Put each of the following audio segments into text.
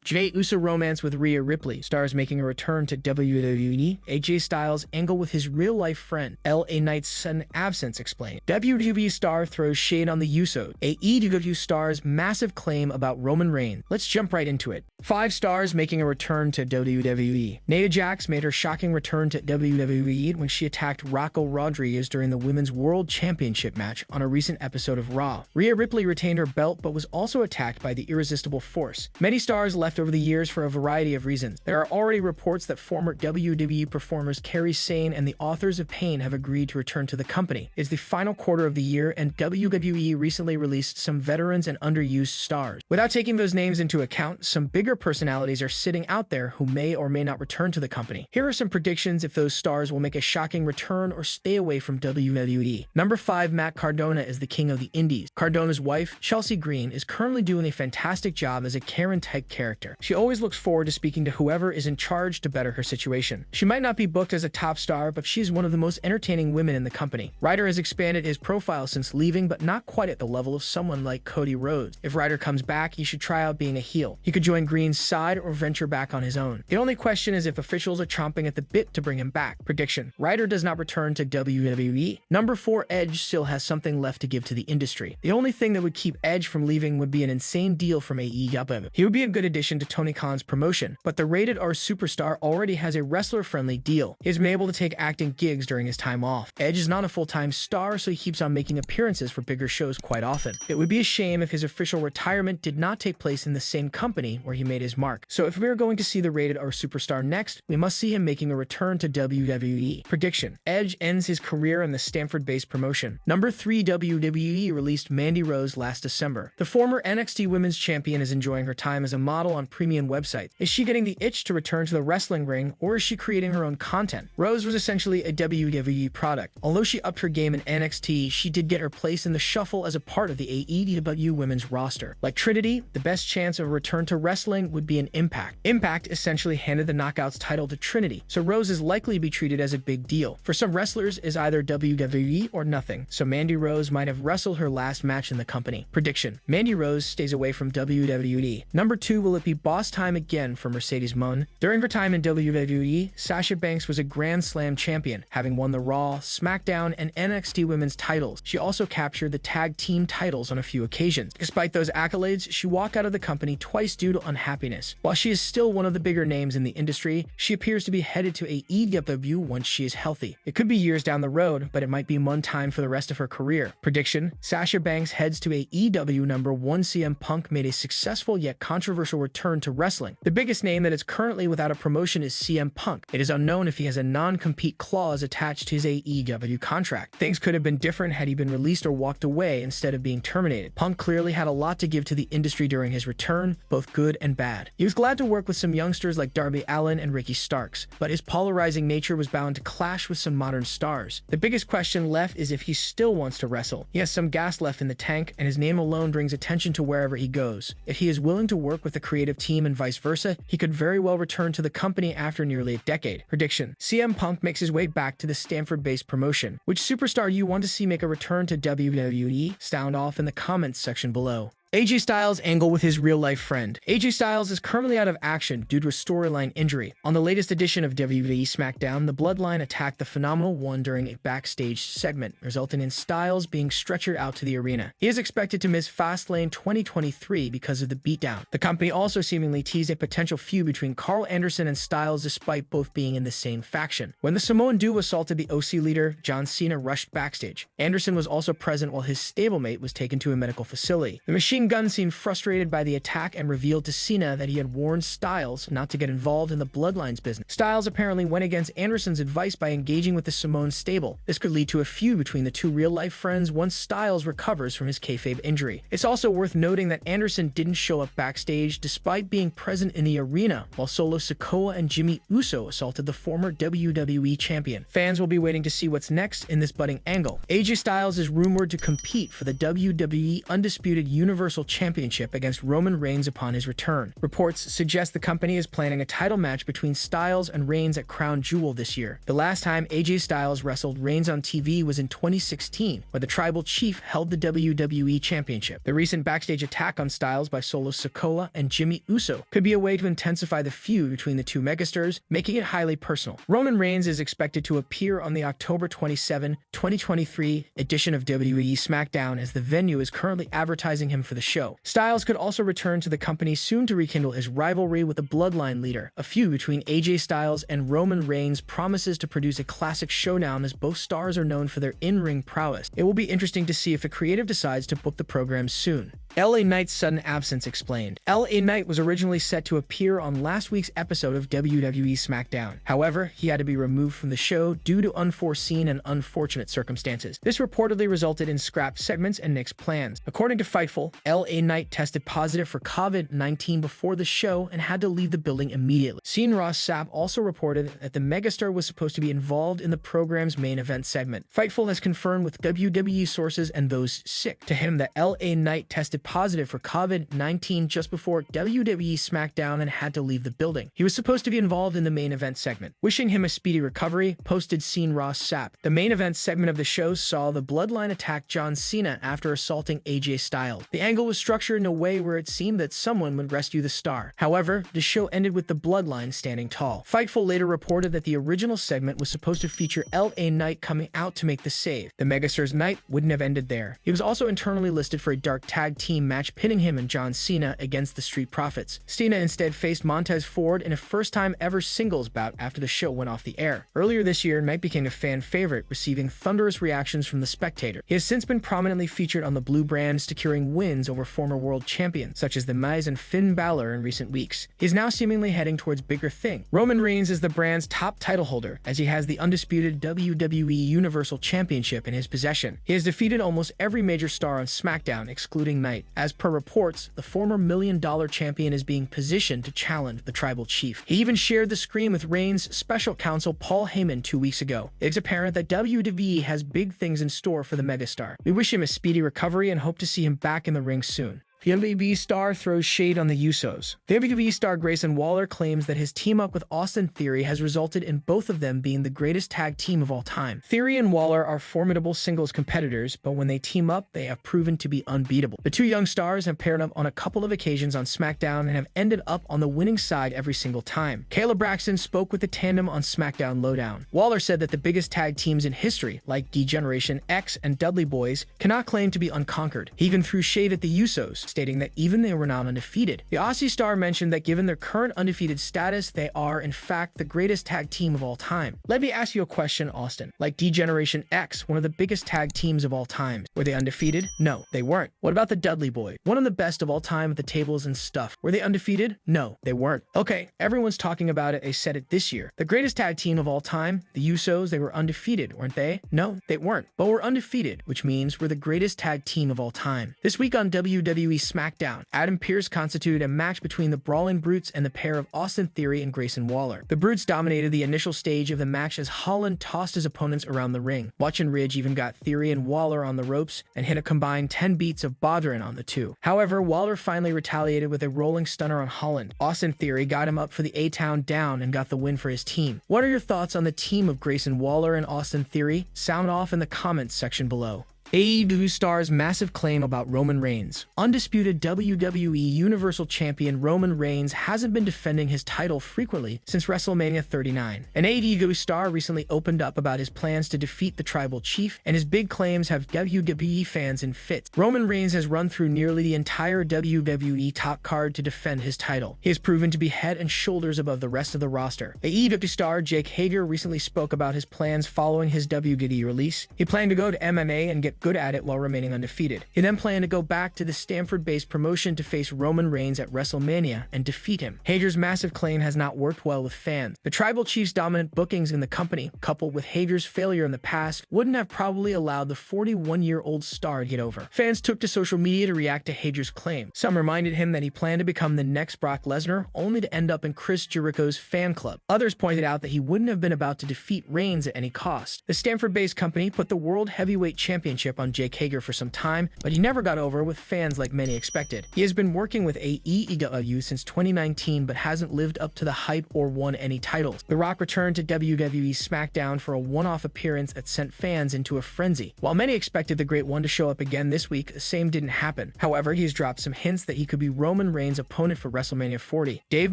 Jey Uso romance with Rhea Ripley. Stars making a return to WWE. AJ Styles angle with his real-life friend. LA Knight's sudden absence explained. WWE star throws shade on the Usos. AEW star's massive claim about Roman Reigns. Let's jump right into it. 5 stars making a return to WWE. Nia Jax made her shocking return to WWE when she attacked Raquel Rodriguez during the Women's World Championship match on a recent episode of Raw. Rhea Ripley retained her belt but was also attacked by the Irresistible Force. Many stars left over the years for a variety of reasons. There are already reports that former WWE performers Kairi Sane and the Authors of Pain have agreed to return to the company. It's the final quarter of the year, and WWE recently released some veterans and underused stars. Without taking those names into account, some bigger personalities are sitting out there who may or may not return to the company. Here are some predictions if those stars will make a shocking return or stay away from WWE. Number 5, Matt Cardona is the king of the indies. Cardona's wife, Chelsea Green, is currently doing a fantastic job as a Karen-type character. She always looks forward to speaking to whoever is in charge to better her situation. She might not be booked as a top star, but she's one of the most entertaining women in the company. Ryder has expanded his profile since leaving, but not quite at the level of someone like Cody Rhodes. If Ryder comes back, he should try out being a heel. He could join Green's side or venture back on his own. The only question is if officials are chomping at the bit to bring him back. Prediction: Ryder does not return to WWE. Number 4, Edge still has something left to give to the industry. The only thing that would keep Edge from leaving would be an insane deal from AEW. He would be a good addition to Tony Khan's promotion, but the Rated R superstar already has a wrestler-friendly deal. He has been able to take acting gigs during his time off. Edge is not a full-time star, so he keeps on making appearances for bigger shows quite often. It would be a shame if his official retirement did not take place in the same company where he made his mark. So if we are going to see the Rated R superstar next, we must see him making a return to WWE. Prediction: Edge ends his career in the Stanford-based promotion. Number 3, WWE released Mandy Rose last December. The former NXT Women's Champion is enjoying her time as a model on premium websites. Is she getting the itch to return to the wrestling ring, or is she creating her own content? Rose was essentially a WWE product. Although she upped her game in NXT, she did get her place in the shuffle as a part of the AEW women's roster. Like Trinity, the best chance of a return to wrestling would be an Impact. Impact essentially handed the Knockouts title to Trinity, so Rose is likely to be treated as a big deal. For some wrestlers, is either WWE or nothing, so Mandy Rose might have wrestled her last match in the company. Prediction: Mandy Rose stays away from WWE. Number 2, will it be boss time again for Mercedes Moné? During her time in WWE, Sasha Banks was a Grand Slam champion, having won the Raw, SmackDown, and NXT women's titles. She also captured the tag team titles on a few occasions. Despite those accolades, she walked out of the company twice due to unhappiness. While she is still one of the bigger names in the industry, she appears to be headed to AEW once she is healthy. It could be years down the road, but it might be one time for the rest of her career. Prediction: Sasha Banks heads to AEW. Number 1, CM Punk made a successful yet controversial return to wrestling. The biggest name that is currently without a promotion is CM Punk. It is unknown if he has a non-compete clause attached to his AEW contract. Things could have been different had he been released or walked away instead of being terminated. Punk clearly had a lot to give to the industry during his return, both good and bad. He was glad to work with some youngsters like Darby Allin and Ricky Starks, but his polarizing nature was bound to clash with some modern stars. The biggest question left is if he still wants to wrestle. He has some gas left in the tank, and his name alone brings attention to wherever he goes. If he is willing to work with the creative team and vice versa, he could very well return to the company after nearly a decade. Prediction: CM Punk makes his way back to the Stanford-based promotion. Which superstar you want to see make a return to WWE? Sound off in the comments section below. AJ Styles angle with his real-life friend. AJ Styles is currently out of action due to a storyline injury. On the latest edition of WWE SmackDown, the Bloodline attacked the Phenomenal One during a backstage segment, resulting in Styles being stretchered out to the arena. He is expected to miss Fastlane 2023 because of the beatdown. The company also seemingly teased a potential feud between Carl Anderson and Styles despite both being in the same faction. When the Samoan duo assaulted the OC leader, John Cena rushed backstage. Anderson was also present while his stablemate was taken to a medical facility. The Machine Gun seemed frustrated by the attack and revealed to Cena that he had warned Styles not to get involved in the Bloodline's business. Styles apparently went against Anderson's advice by engaging with the Samoan stable. This could lead to a feud between the two real-life friends once Styles recovers from his kayfabe injury. It's also worth noting that Anderson didn't show up backstage despite being present in the arena, while Solo Sikoa and Jimmy Uso assaulted the former WWE champion. Fans will be waiting to see what's next in this budding angle. AJ Styles is rumored to compete for the WWE Undisputed Universal Universal Championship against Roman Reigns upon his return. Reports suggest the company is planning a title match between Styles and Reigns at Crown Jewel this year. The last time AJ Styles wrestled Reigns on TV was in 2016, where the Tribal Chief held the WWE Championship. The recent backstage attack on Styles by Solo Sikoa and Jimmy Uso could be a way to intensify the feud between the two megastars, making it highly personal. Roman Reigns is expected to appear on the October 27, 2023 edition of WWE SmackDown, as the venue is currently advertising him for the show. Styles could also return to the company soon to rekindle his rivalry with the Bloodline leader. A feud between AJ Styles and Roman Reigns promises to produce a classic showdown, as both stars are known for their in-ring prowess. It will be interesting to see if the creative decides to book the program soon. LA Knight's sudden absence explained. LA Knight was originally set to appear on last week's episode of WWE SmackDown. However, he had to be removed from the show due to unforeseen and unfortunate circumstances. This reportedly resulted in scrapped segments and nixed plans. According to Fightful, LA Knight tested positive for COVID-19 before the show and had to leave the building immediately. Sean Ross Sapp also reported that the megastar was supposed to be involved in the program's main event segment. Fightful has confirmed with WWE sources and those sick to him that LA Knight tested positive for COVID-19 just before WWE SmackDown and had to leave the building. He was supposed to be involved in the main event segment. Wishing him a speedy recovery, posted Sean Ross Sapp. The main event segment of the show saw the Bloodline attack John Cena after assaulting AJ Styles. The angle was structured in a way where it seemed that someone would rescue the star. However, the show ended with the Bloodline standing tall. Fightful later reported that the original segment was supposed to feature LA Knight coming out to make the save. The megastar's night wouldn't have ended there. He was also internally listed for a dark tag team match pitting him and John Cena against the Street Profits. Cena instead faced Montez Ford in a first-time ever singles bout after the show went off the air. Earlier this year, Knight became a fan favorite, receiving thunderous reactions from the spectator. He has since been prominently featured on the blue brand, securing wins over former world champions such as The Miz and Finn Balor in recent weeks. He is now seemingly heading towards bigger things. Roman Reigns is the brand's top title holder, as he has the undisputed WWE Universal Championship in his possession. He has defeated almost every major star on SmackDown, excluding Knight. As per reports, the former $1 million champion is being positioned to challenge the Tribal Chief. He even shared the screen with Reigns' special counsel Paul Heyman 2 weeks ago. It's apparent that WWE has big things in store for the megastar. We wish him a speedy recovery and hope to see him back in the ring soon. The WWE star throws shade on the Usos. The WWE star Grayson Waller claims that his team-up with Austin Theory has resulted in both of them being the greatest tag team of all time. Theory and Waller are formidable singles competitors, but when they team up, they have proven to be unbeatable. The two young stars have paired up on a couple of occasions on SmackDown and have ended up on the winning side every single time. Kayla Braxton spoke with the tandem on SmackDown Lowdown. Waller said that the biggest tag teams in history, like D-Generation X and Dudley Boys, cannot claim to be unconquered. He even threw shade at the Usos, stating that even they were not undefeated. The Aussie star mentioned that given their current undefeated status, they are, in fact, the greatest tag team of all time. Let me ask you a question, Austin. Like D-Generation X, one of the biggest tag teams of all time, were they undefeated? No, they weren't. What about the Dudley Boys? One of the best of all time at the tables and stuff. Were they undefeated? No, they weren't. Okay, everyone's talking about it. They said it this year. The greatest tag team of all time, the Usos, they were undefeated, weren't they? No, they weren't. But we're undefeated, which means we're the greatest tag team of all time. This week on WWE SmackDown, Adam Pearce constituted a match between the Brawling Brutes and the pair of Austin Theory and Grayson Waller. The Brutes dominated the initial stage of the match as Holland tossed his opponents around the ring. Watch and Ridge even got Theory and Waller on the ropes and hit a combined 10 beats of Bodhrán on the two. However, Waller finally retaliated with a rolling stunner on Holland. Austin Theory got him up for the A-Town down and got the win for his team. What are your thoughts on the team of Grayson Waller and Austin Theory? Sound off in the comments section below. AEW star's massive claim about Roman Reigns. Undisputed WWE Universal Champion Roman Reigns hasn't been defending his title frequently since WrestleMania 39. An AEW star recently opened up about his plans to defeat the Tribal Chief, and his big claims have WWE fans in fits. Roman Reigns has run through nearly the entire WWE top card to defend his title. He has proven to be head and shoulders above the rest of the roster. AEW star Jake Hager recently spoke about his plans following his WWE release. He planned to go to MMA and get good at it while remaining undefeated. He then planned to go back to the Stanford-based promotion to face Roman Reigns at WrestleMania and defeat him. Hager's massive claim has not worked well with fans. The Tribal Chief's dominant bookings in the company, coupled with Hager's failure in the past, wouldn't have probably allowed the 41-year-old star to get over. Fans took to social media to react to Hager's claim. Some reminded him that he planned to become the next Brock Lesnar, only to end up in Chris Jericho's fan club. Others pointed out that he wouldn't have been about to defeat Reigns at any cost. The Stanford-based company put the World Heavyweight Championship relationship on Jake Hager for some time, but he never got over with fans like many expected. He has been working with AEW since 2019 but hasn't lived up to the hype or won any titles. The Rock returned to WWE SmackDown for a one-off appearance that sent fans into a frenzy. While many expected the Great One to show up again this week, the same didn't happen. However, he's dropped some hints that he could be Roman Reigns' opponent for WrestleMania 40. Dave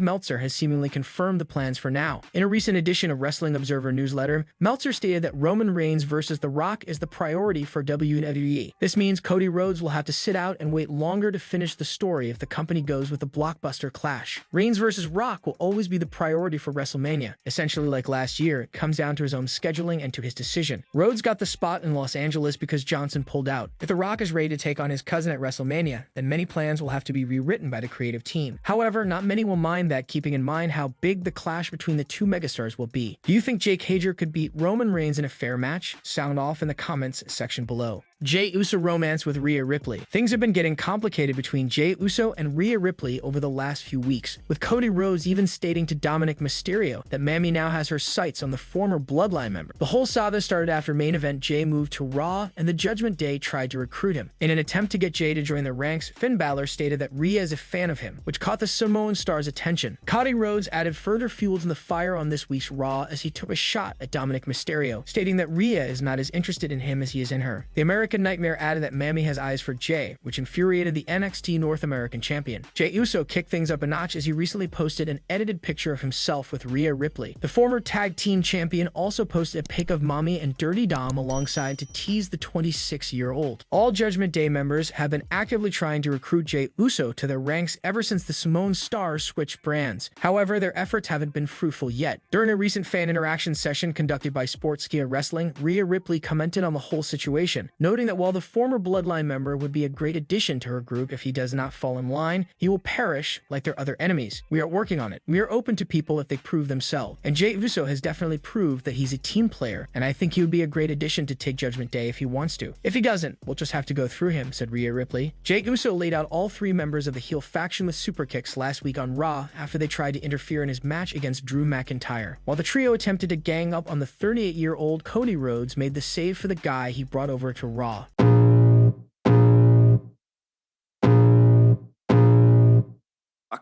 Meltzer has seemingly confirmed the plans for now. In a recent edition of Wrestling Observer newsletter, Meltzer stated that Roman Reigns versus The Rock is the priority for WWE. This means Cody Rhodes will have to sit out and wait longer to finish the story if the company goes with a blockbuster clash. Reigns versus Rock will always be the priority for WrestleMania. Essentially like last year, it comes down to his own scheduling and to his decision. Rhodes got the spot in Los Angeles because Johnson pulled out. If The Rock is ready to take on his cousin at WrestleMania, then many plans will have to be rewritten by the creative team. However, not many will mind that, keeping in mind how big the clash between the two megastars will be. Do you think Jake Hager could beat Roman Reigns in a fair match? Sound off in the comments section below. Jey Uso romance with Rhea Ripley. Things have been getting complicated between Jey Uso and Rhea Ripley over the last few weeks, with Cody Rhodes even stating to Dominic Mysterio that Mammy now has her sights on the former Bloodline member. The whole saga started after main event Jey moved to Raw and the Judgment Day tried to recruit him. In an attempt to get Jey to join their ranks, Finn Balor stated that Rhea is a fan of him, which caught the Samoan Star's attention. Cody Rhodes added further fuel to the fire on this week's Raw as he took a shot at Dominic Mysterio, stating that Rhea is not as interested in him as he is in her. The American Nightmare added that Mammy has eyes for Jey, which infuriated the NXT North American champion. Jey Uso kicked things up a notch as he recently posted an edited picture of himself with Rhea Ripley. The former tag team champion also posted a pic of Mommy and Dirty Dom alongside to tease the 26-year-old. All Judgment Day members have been actively trying to recruit Jey Uso to their ranks ever since the Samoan Star switched brands. However, their efforts haven't been fruitful yet. During a recent fan interaction session conducted by Sportskeeda Wrestling, Rhea Ripley commented on the whole situation, noting that while the former Bloodline member would be a great addition to her group, if he does not fall in line, he will perish like their other enemies. We are working on it. We are open to people if they prove themselves. And Jey Uso has definitely proved that he's a team player, and I think he would be a great addition to take Judgment Day if he wants to. If he doesn't, we'll just have to go through him, said Rhea Ripley. Jey Uso laid out all three members of the heel faction with super kicks last week on Raw after they tried to interfere in his match against Drew McIntyre. While the trio attempted to gang up on the 38-year-old Cody Rhodes made the save for the guy he brought over to Raw.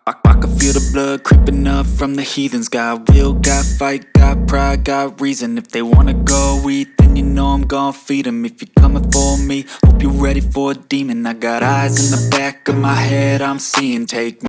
I can feel the blood creeping up from the heathens. Got will, got fight, got pride, got reason. If they wanna go eat, then you know I'm gon' feed them. If you're coming for me, hope you're ready for a demon. I got eyes in the back of my head, I'm seeing. Take